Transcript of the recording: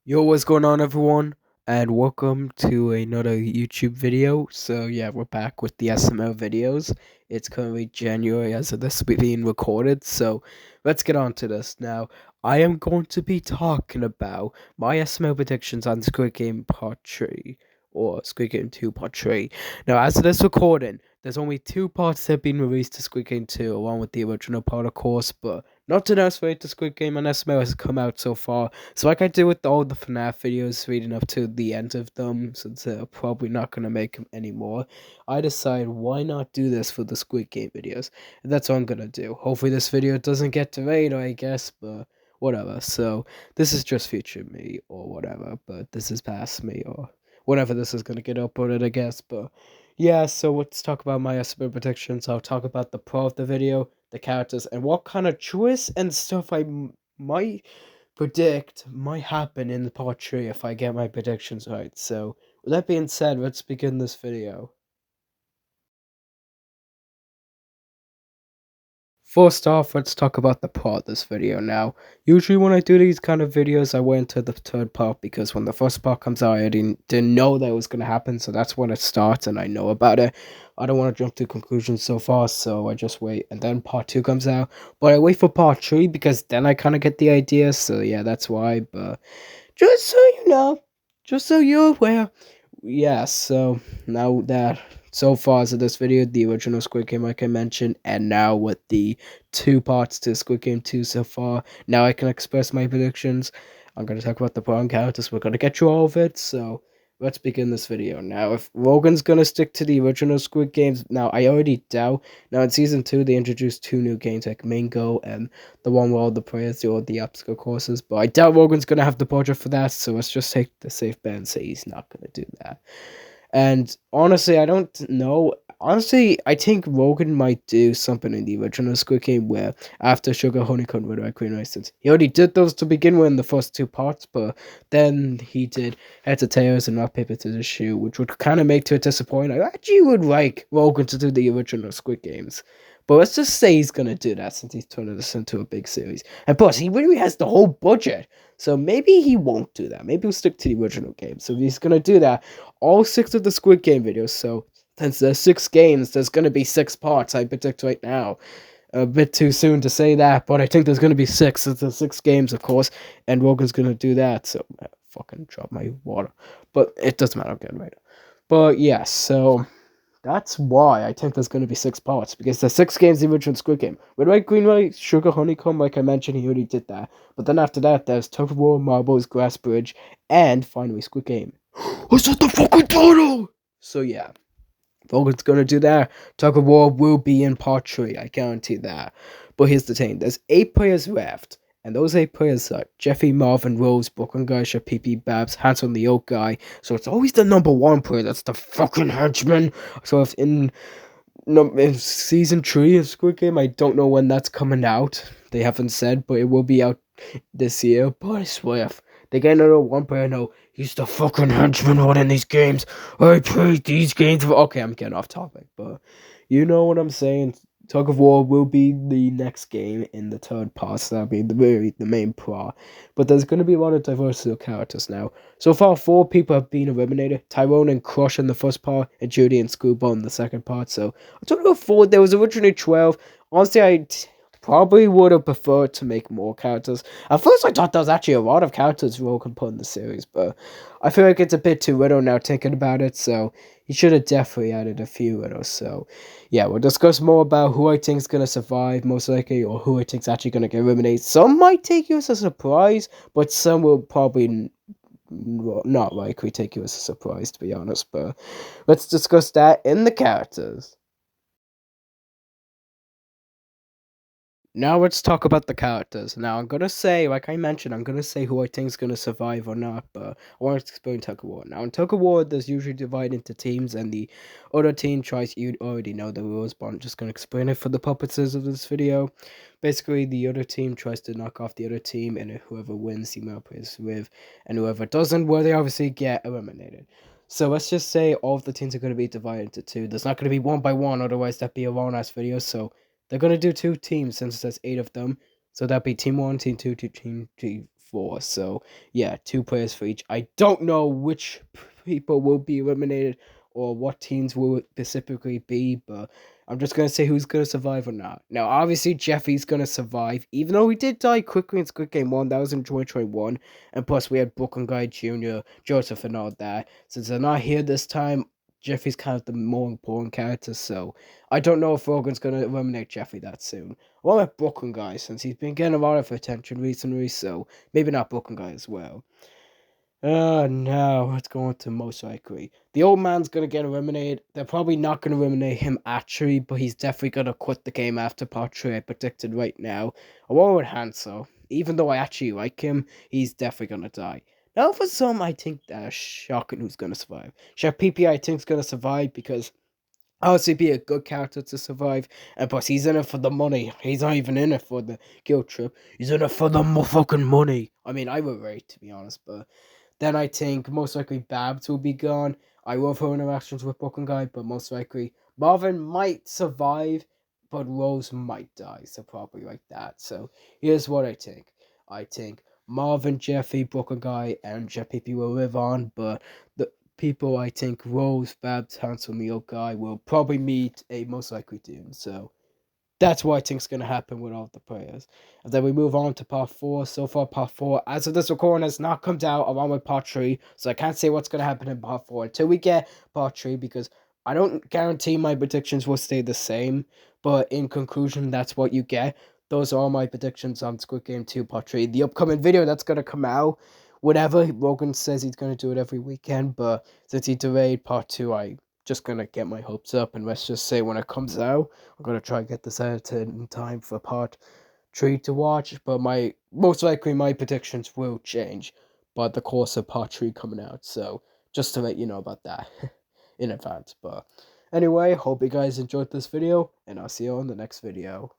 Yo, what's going on, everyone? And welcome to another YouTube video. So, yeah, we're back with the SML videos. It's currently January as of this being recorded. So, let's get on to this. Now, I am going to be talking about my SML predictions on Squid Game Part 3 or Squid Game 2 Part 3. Now, as of this recording, there's only two parts that have been released to Squid Game 2, along with the original part, of course, but nothing else related to Squid Game and SML has come out so far. So like I do with all the FNAF videos leading up to the end of them, since they're probably not going to make them anymore, I decide why not do this for the Squid Game videos. And that's what I'm going to do. Hopefully this video doesn't get delayed, I guess, but whatever. So this is just future me or whatever, but this is past me or whenever this is going to get uploaded, I guess. But yeah, so let's talk about my estimate predictions. I'll talk about the pro of the video, the characters, and what kind of choice and stuff I might predict might happen in the part 3 if I get my predictions right. So, with that being said, let's begin this video. First off, let's talk about the plot of this video now. Usually when I do these kind of videos, I wait until the third part because when the first part comes out, I didn't know that it was going to happen, so that's when it starts and I know about it. I don't want to jump to conclusions so fast, so I just wait, and then part 2 comes out. But I wait for part 3 because then I kind of get the idea, so yeah, that's why, but just so you know, just so you're aware. Yeah, so now that so far as of this video, the original Squid Game, like I mentioned, and now with the two parts to Squid Game 2 so far, now I can express my predictions. I'm going to talk about the prime characters. We're going to get through all of it, so let's begin this video. Now, if Rogan's going to stick to the original Squid Games, now I already doubt. Now, in Season 2, they introduced two new games like Mingo and the one where all the players do all the obstacle courses, but I doubt Rogan's going to have the budget for that, so let's just take the safe bet and say he's not going to do that. And honestly, I don't know. Honestly, I think Rogan might do something in the original Squid Game where after Sugar Honeycomb with Red Queen Instance, he already did those to begin with in the first two parts, but then he did Heads or Tails and Rock Paper Scissors Shoot, which would kind of make it disappointing. I actually would like Rogan to do the original Squid Games. But let's just say he's gonna do that since he's turning this into a big series. And plus, he really has the whole budget. So maybe he won't do that. Maybe he'll stick to the original game. So if he's gonna do that, all six of the Squid Game videos. So since there's 6 games, there's gonna be 6 parts. I predict right now. A bit too soon to say that, but I think there's gonna be six. It's the 6 games, of course, and Rogan's gonna do that. So fucking drop my water, but it doesn't matter. I'm getting right. But yeah, so that's why I think there's going to be 6 parts, because the 6 games the original Squid Game. Red, White, Green, White, Sugar, Honeycomb, like I mentioned, he already did that. But then after that, there's Tug of War, Marbles, Grass Bridge, and finally Squid Game. I said the fucking title! So yeah, Vogan's going to do that. Tug of War will be in part 3, I guarantee that. But here's the thing, there's 8 players left. And those 8 players are Jeffy, Marvin, Rose, Brooklyn Geisha, PP, Babs, Hansel, the old guy. So it's always the number 1 player that's the fucking henchman. So if in season 3 of Squid Game, I don't know when that's coming out. They haven't said, but it will be out this year. But I swear, if they get another 1 player, no, he's the fucking henchman running these games. I played these games. Okay, I'm getting off topic, but you know what I'm saying. Tug of War will be the next game in the third part, so that'll be the main plot. But there's going to be a lot of diversity of characters now. So far, 4 people have been eliminated. Tyrone and Crush in the first part, and Judy and Screwball in the second part. So, I don't know if 4, there was originally 12. Honestly, I probably would have preferred to make more characters. At first, I thought there was actually a lot of characters Ro can put in the series, but I feel like it's a bit too little now thinking about it, so he should have definitely added a few little. So, yeah, we'll discuss more about who I think is going to survive, most likely, or who I think is actually going to get eliminated. Some might take you as a surprise, but some will probably not likely take you as a surprise, to be honest. But let's discuss that in the characters. Now let's talk about the characters. Now I'm gonna say, like I mentioned, I'm gonna say who I think is gonna survive or not, but I want to explain Tug of War. Now in Tug of War, there's usually divided into teams, and the other team tries. You already know the rules, but I'm just gonna explain it for the purposes of this video. Basically, the other team tries to knock off the other team, and whoever wins, the male plays with, and whoever doesn't, well, they obviously get eliminated. So let's just say all of the teams are going to be divided into two. There's not going to be one by one, otherwise that'd be a long ass video. So they're going to do two teams since there's 8 of them. So that'd be team one, team two, team four. So yeah, 2 players for each. I don't know which people will be eliminated or what teams will it specifically be, but I'm just gonna say who's gonna survive or not. Now, obviously, Jeffy's gonna survive, even though he did die quickly in Squid Game 1. That was in 2021, and plus we had Brooklyn Guy Jr., Joseph, and all that. Since they're not here this time, Jeffy's kind of the more important character, so I don't know if Rogan's gonna eliminate Jeffy that soon. Well, like Brooklyn Guy, since he's been getting a lot of attention recently, so maybe not Brooklyn Guy as well. No, let's go on to most likely. The old man's gonna get eliminated. They're probably not gonna eliminate him actually, but he's definitely gonna quit the game after part 3. I predicted right now. Along with Hansel, even though I actually like him, he's definitely gonna die. Now, for some, I think that's shocking who's gonna survive. Chef PP, I think, is gonna survive because obviously be a good character to survive, and plus he's in it for the money. He's not even in it for the guilt trip. He's in it for the fucking money. I mean, I would rate to be honest, but then I think most likely Babs will be gone. I love her interactions with Brooklyn Guy, but most likely Marvin might survive, but Rose might die. So probably like that. So here's what I think. I think Marvin, Jeffy, Brooklyn Guy, and Jeff Pippi will live on, but the people I think Rose, Babs, Hansel, Neil, Guy will probably meet a most likely doom. So that's what I think is going to happen with all the players. And then we move on to part 4. So far, part 4, as of this recording, has not come out along with part 3. So I can't say what's going to happen in part 4 until we get part 3 because I don't guarantee my predictions will stay the same. But in conclusion, that's what you get. Those are all my predictions on Squid Game 2 part 3. The upcoming video that's going to come out, whatever, Rogan says he's going to do it every weekend. But since he delayed part 2, I just going to get my hopes up. And let's just say when it comes out, I'm gonna try to get this edited in time for part 3 to watch, but my most likely my predictions will change by the course of part 3 coming out. So just to let you know about that in advance. But anyway, hope you guys enjoyed this video, and I'll see you on the next video.